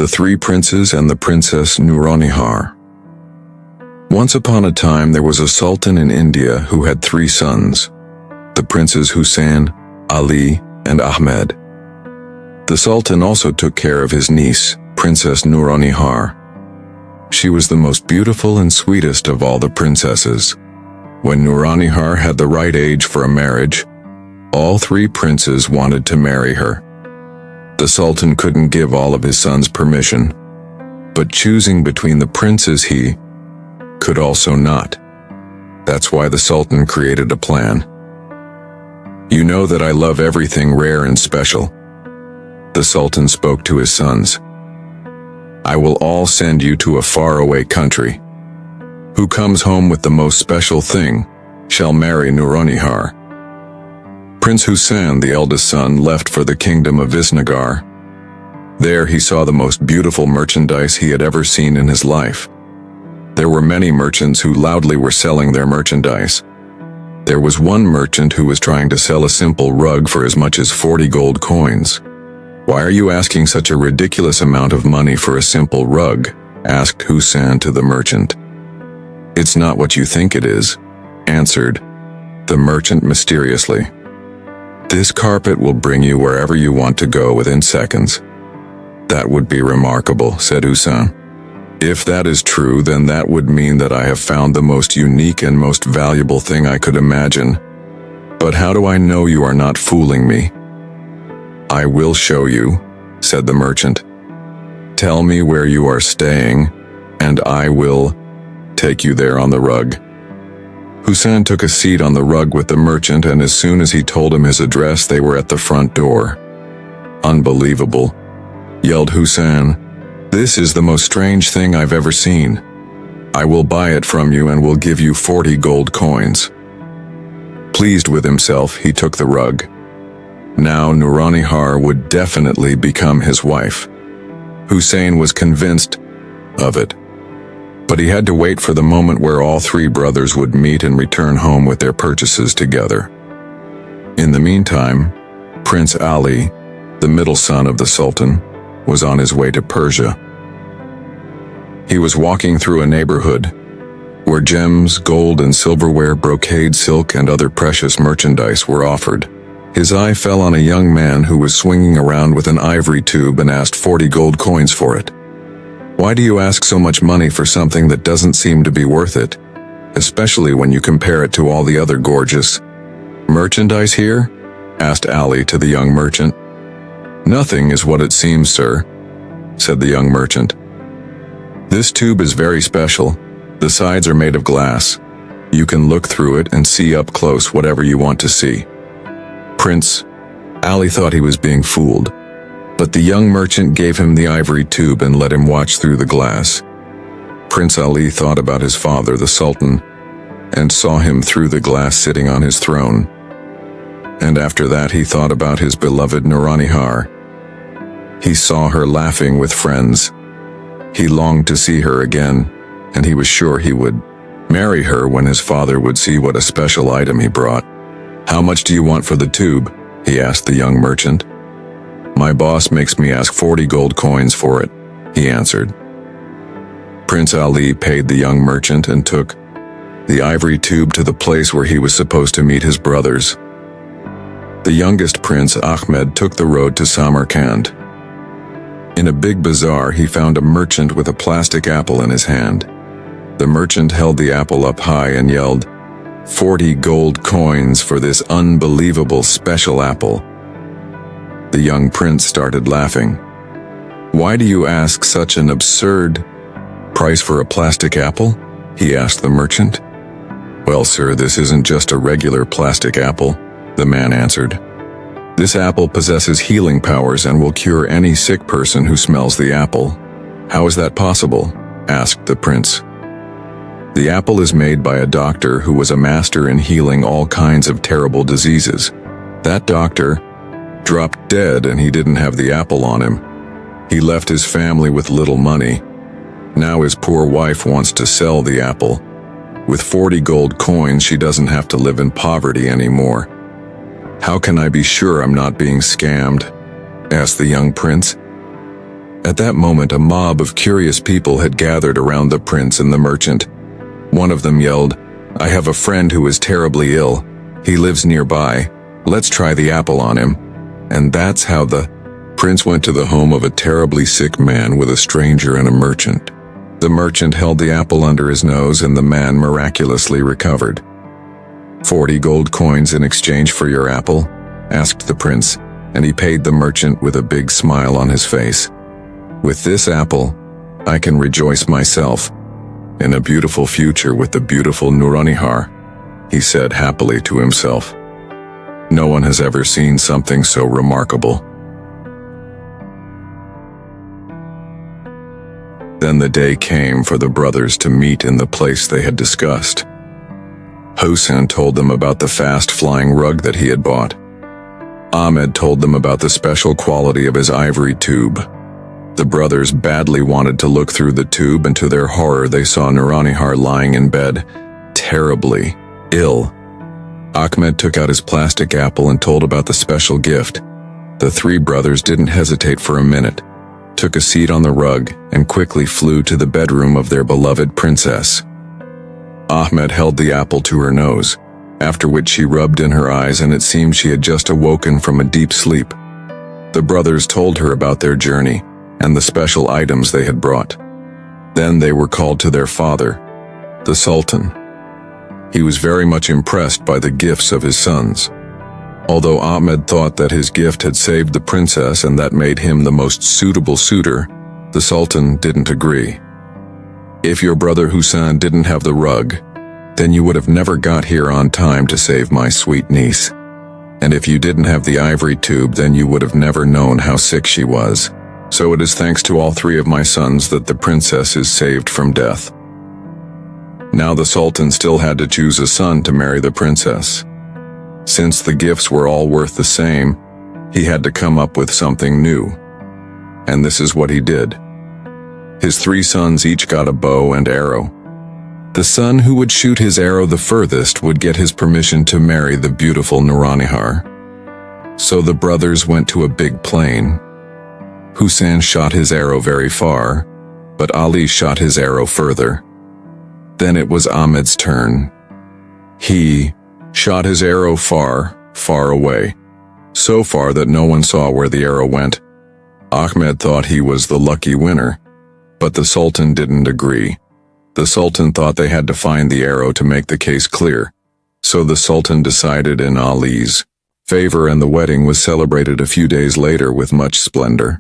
The Three Princes and the Princess Nuronihar. Once upon a time there was a sultan in India who had three sons, the princes Hussein, Ali, and Ahmed. The sultan also took care of his niece, Princess Nuronihar. She was the most beautiful and sweetest of all the princesses. When Nuronihar had the right age for a marriage, all three princes wanted to marry her. The sultan couldn't give all of his sons permission, but choosing between the princes he could also not. That's why the sultan created a plan. "You know that I love everything rare and special," the sultan spoke to his sons. "I will all send you to a faraway country. Who comes home with the most special thing shall marry Nuronihar." Prince Hussein, the eldest son, left for the kingdom of Visnagar. There he saw the most beautiful merchandise he had ever seen in his life. There were many merchants who loudly were selling their merchandise. There was one merchant who was trying to sell a simple rug for as much as 40 gold coins. "Why are you asking such a ridiculous amount of money for a simple rug?" asked Hussein to the merchant. "It's not what you think it is," answered the merchant mysteriously. "This carpet will bring you wherever you want to go within seconds." "That would be remarkable," said Hussein. "If that is true, then that would mean that I have found the most unique and most valuable thing I could imagine. But how do I know you are not fooling me?" "I will show you," said the merchant. "Tell me where you are staying, and I will take you there on the rug." Hussein took a seat on the rug with the merchant, and as soon as he told him his address, they were at the front door. "Unbelievable," yelled Hussein. "This is the most strange thing I've ever seen. I will buy it from you and will give you 40 gold coins." Pleased with himself, he took the rug. Now Nuronihar would definitely become his wife. Hussein was convinced of it. But he had to wait for the moment where all three brothers would meet and return home with their purchases together. In the meantime, Prince Ali, the middle son of the Sultan, was on his way to Persia. He was walking through a neighborhood where gems, gold and silverware, brocade, silk, and other precious merchandise were offered. His eye fell on a young man who was swinging around with an ivory tube and asked 40 gold coins for it. "Why do you ask so much money for something that doesn't seem to be worth it, especially when you compare it to all the other gorgeous merchandise here?" asked Ali to the young merchant. "Nothing is what it seems, sir," said the young merchant. "This tube is very special. The sides are made of glass. You can look through it and see up close whatever you want to see." Prince Ali thought he was being fooled, but the young merchant gave him the ivory tube and let him watch through the glass. Prince Ali thought about his father, the Sultan, and saw him through the glass sitting on his throne. And after that he thought about his beloved Nuronihar. He saw her laughing with friends. He longed to see her again, and he was sure he would marry her when his father would see what a special item he brought. "How much do you want for the tube?" he asked the young merchant. "My boss makes me ask 40 gold coins for it," he answered. Prince Ali paid the young merchant and took the ivory tube to the place where he was supposed to meet his brothers. The youngest prince, Ahmed, took the road to Samarkand. In a big bazaar, he found a merchant with a plastic apple in his hand. The merchant held the apple up high and yelled, "40 gold coins for this unbelievable special apple." The young prince started laughing. "Why do you ask such an absurd price for a plastic apple?" he asked the merchant. "Well, sir, this isn't just a regular plastic apple," the man answered. "This apple possesses healing powers and will cure any sick person who smells the apple." "How is that possible?" asked the prince. "The apple is made by a doctor who was a master in healing all kinds of terrible diseases. That doctor dropped dead and he didn't have the apple on him. He left his family with little money. Now his poor wife wants to sell the apple. With 40 gold coins, she doesn't have to live in poverty anymore. How can I be sure I'm not being scammed?" asked the young prince. At that moment, a mob of curious people had gathered around the prince and the merchant. One of them yelled, "I have a friend who is terribly ill. He lives nearby. Let's try the apple on him." And that's how the prince went to the home of a terribly sick man with a stranger and a merchant. The merchant held the apple under his nose and the man miraculously recovered. 40 gold coins in exchange for your apple?" asked the prince, and he paid the merchant with a big smile on his face. "With this apple, I can rejoice myself in a beautiful future with the beautiful Nuranihar," he said happily to himself. No one has ever seen something so remarkable. Then the day came for the brothers to meet in the place they had discussed. Hossein told them about the fast-flying rug that he had bought. Ahmed told them about the special quality of his ivory tube. The brothers badly wanted to look through the tube, and to their horror they saw Nuranihar lying in bed, terribly ill. Ahmed took out his plastic apple and told about the special gift. The three brothers didn't hesitate for a minute, took a seat on the rug, and quickly flew to the bedroom of their beloved princess. Ahmed held the apple to her nose, after which she rubbed in her eyes, and it seemed she had just awoken from a deep sleep. The brothers told her about their journey and the special items they had brought. Then they were called to their father, the Sultan. He was very much impressed by the gifts of his sons. Although Ahmed thought that his gift had saved the princess and that made him the most suitable suitor, the Sultan didn't agree. "If your brother Hussein didn't have the rug, then you would have never got here on time to save my sweet niece. And if you didn't have the ivory tube, then you would have never known how sick she was. So it is thanks to all three of my sons that the princess is saved from death." Now the Sultan still had to choose a son to marry the princess. Since the gifts were all worth the same, he had to come up with something new. And this is what he did. His three sons each got a bow and arrow. The son who would shoot his arrow the furthest would get his permission to marry the beautiful Nuranihar. So the brothers went to a big plain. Hussein shot his arrow very far, but Ali shot his arrow further. Then it was Ahmed's turn. He shot his arrow far, far away, so far that no one saw where the arrow went. Ahmed thought he was the lucky winner, but the Sultan didn't agree. The Sultan thought they had to find the arrow to make the case clear, so the Sultan decided in Ali's favor, and the wedding was celebrated a few days later with much splendor.